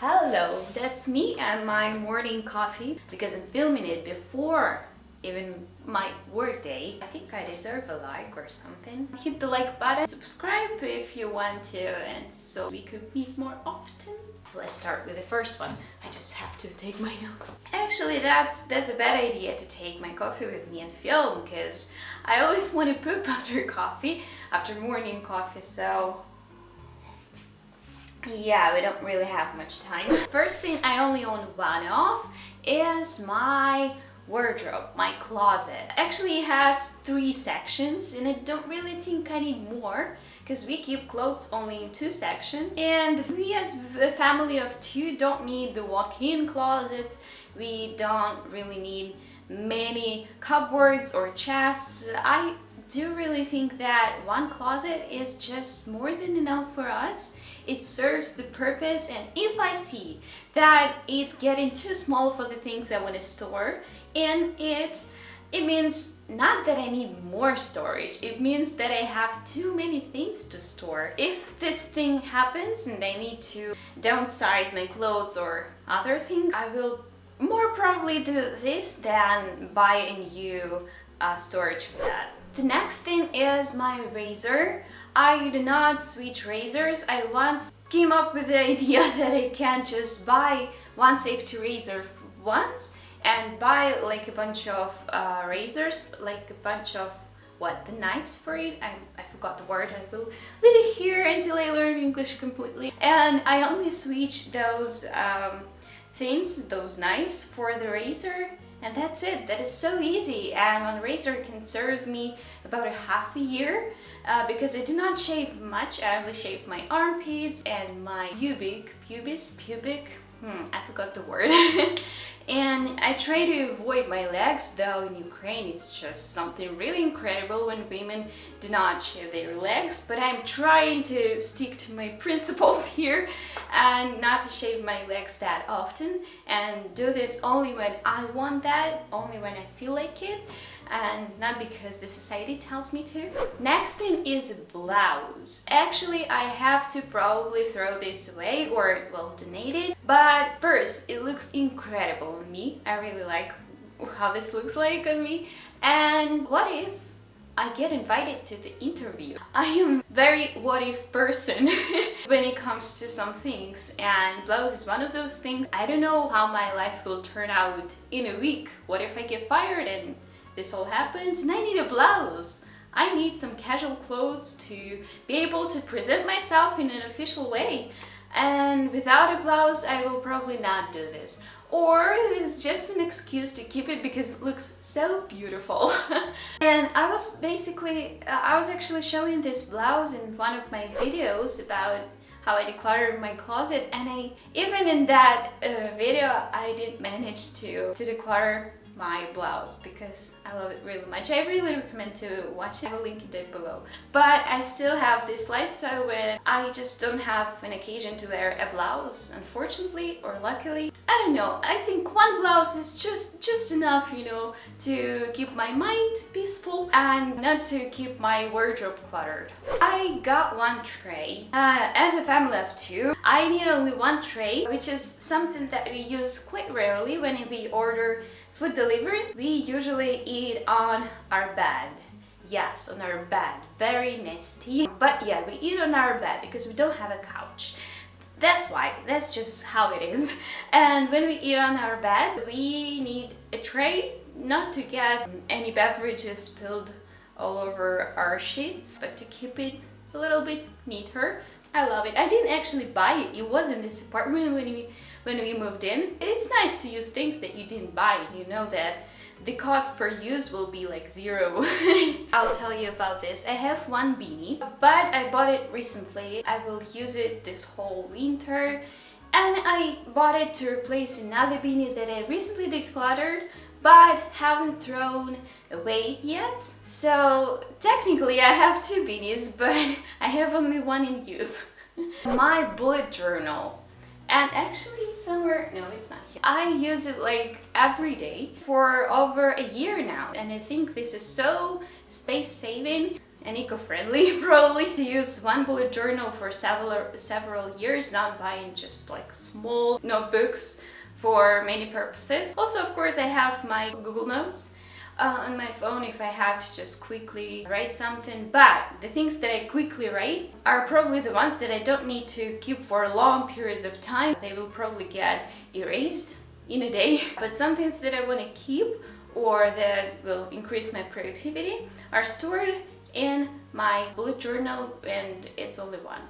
Hello, that's me and my morning coffee because I'm filming it before even my work day. I think I deserve a like or something. Hit the like button, subscribe if you want to, and so we could meet more often. Let's start with the first one. I just have to take my notes. Actually, that's a bad idea to take my coffee with me and film because I always want to poop after coffee, after morning coffee, so yeah, we don't really have much time. First thing I only own one of is my wardrobe, my closet. Actually, it has 3 sections and I don't really think I need more because we keep clothes only in 2 sections. And we as a family of 2 don't need the walk-in closets. We don't really need many cupboards or chests. I do really think that one closet is just more than enough for us. It serves the purpose, and if I see that it's getting too small for the things I want to store, and it means not that I need more storage, it means that I have too many things to store. If this thing happens and I need to downsize my clothes or other things, I will more probably do this than buy a new storage for that. The next thing is my razor. I do not switch razors. I once came up with the idea that I can't just buy one safety razor once and buy like a bunch of razors, like a bunch of the knives for it. I forgot the word. I will leave it here until I learn English completely. And I only switch those those knives for the razor. And that's it. That is so easy, and one razor can serve me about a half a year because I do not shave much. I only shave my armpits and my pubic, I forgot the word. And I try to avoid my legs, though in Ukraine it's just something really incredible when women do not shave their legs, but I'm trying to stick to my principles here and not to shave my legs that often, and do this only when I want that, only when I feel like it, and not because the society tells me to. Next thing is blouse. Actually, I have to probably throw this away or, well, donate it. But first, it looks incredible on me. I really like how this looks like on me. And what if I get invited to the interview? I am very what if person when it comes to some things, and blouse is one of those things. I don't know how my life will turn out in a week. What if I get fired and this all happens and I need a blouse? I need some casual clothes to be able to present myself in an official way. And without a blouse, I will probably not do this. Or it's just an excuse to keep it because it looks so beautiful. And I was actually showing this blouse in one of my videos about how I decluttered my closet, and even in that video I did manage to declutter my blouse because I love it really much. I really recommend to watch it. I will link it below. But I still have this lifestyle where I just don't have an occasion to wear a blouse, unfortunately or luckily. I don't know. I think one blouse is just enough, you know, to keep my mind peaceful and not to keep my wardrobe cluttered. I got one tray. As a family of 2, I need only one tray, which is something that we use quite rarely when we order food delivery. We usually eat on our bed. Yes, on our bed. Very nasty. But yeah, we eat on our bed because we don't have a couch. That's why. That's just how it is. And when we eat on our bed, we need a tray, not to get any beverages spilled all over our sheets, but to keep it a little bit neater. I love it. I didn't actually buy it. It was in this apartment when we moved in. It's nice to use things that you didn't buy. You know that the cost per use will be like 0. I'll tell you about this. I have one beanie, but I bought it recently. I will use it this whole winter. And I bought it to replace another beanie that I recently decluttered, but haven't thrown away yet. So technically I have 2 beanies, but I have only one in use. My bullet journal. And actually it's somewhere, no, it's not here. I use it like every day for over a year now. And I think this is so space saving. and eco-friendly probably, to use one bullet journal for several years, not buying just like small notebooks for many purposes. Also, of course, I have my Google Notes on my phone if I have to just quickly write something, but the things that I quickly write are probably the ones that I don't need to keep for long periods of time. They will probably get erased in a day. But some things that I want to keep or that will increase my productivity are stored in my bullet journal, and it's only one.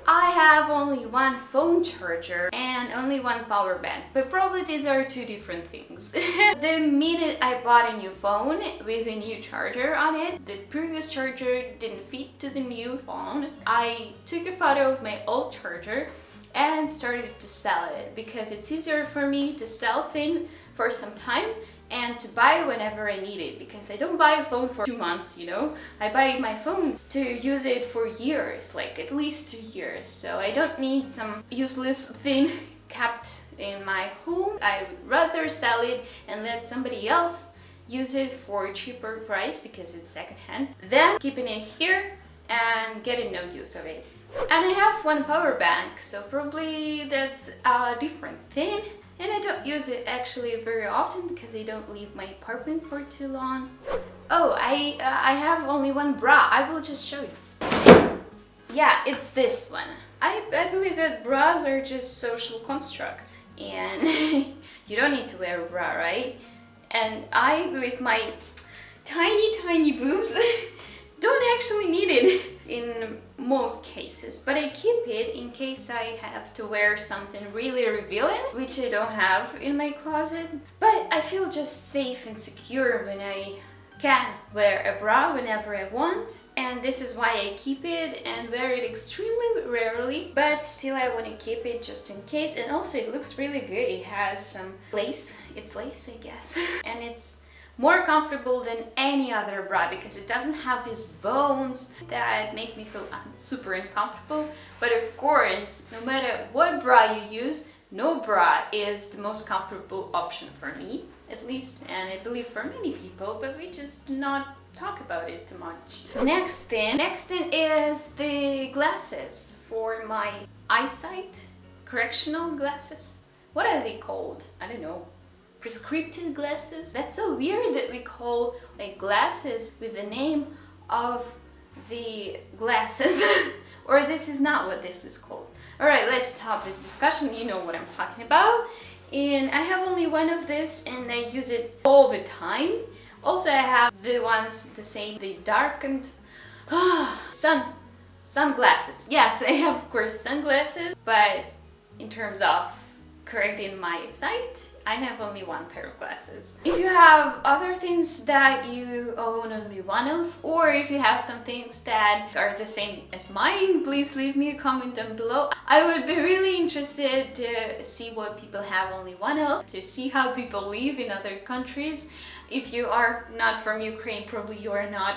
I have only one phone charger and only one power bank, but probably these are two different things. The minute I bought a new phone with a new charger on it, the previous charger didn't fit to the new phone. I took a photo of my old charger and started to sell it because it's easier for me to sell things for some time and to buy whenever I need it, because I don't buy a phone for 2 months, you know. I buy my phone to use it for years, like at least 2 years. So I don't need some useless thing kept in my home. I would rather sell it and let somebody else use it for a cheaper price because it's secondhand than keeping it here and getting no use of it. And I have one power bank, so probably that's a different thing. And I don't use it actually very often because I don't leave my apartment for too long. Oh, I have only one bra. I will just show you. Yeah, it's this one. I believe that bras are just social constructs and you don't need to wear a bra, right? And I, with my tiny boobs, don't actually need it in most cases, but I keep it in case I have to wear something really revealing, which I don't have in my closet. But I feel just safe and secure when I can wear a bra whenever I want, and this is why I keep it and wear it extremely rarely, but still I want to keep it just in case. And also it looks really good. It has some lace, it's lace I guess, and it's more comfortable than any other bra because it doesn't have these bones that make me feel super uncomfortable. But of course, no matter what bra you use, no bra is the most comfortable option for me, at least, and I believe for many people, but we just do not talk about it too much. Next thing is the glasses for my eyesight, correctional glasses. What are they called? I don't know. Prescriptive glasses? That's so weird that we call like glasses with the name of the glasses. Or this is not what this is called. Alright, let's stop this discussion. You know what I'm talking about. And I have only one of this and I use it all the time. Also I have the ones, the same, the darkened sunglasses. Yes, I have of course sunglasses, but in terms of correcting my sight, I have only one pair of glasses. If you have other things that you own only one of, or if you have some things that are the same as mine, please leave me a comment down below. I would be really interested to see what people have only one of, to see how people live in other countries. If you are not from Ukraine, probably you are not.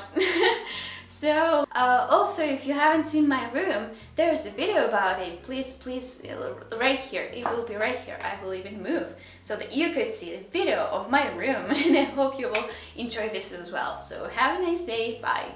So, also, if you haven't seen my room, there's a video about it. Please, right here. It will be right here. I will even move so that you could see the video of my room. And I hope you will enjoy this as well. So, have a nice day. Bye.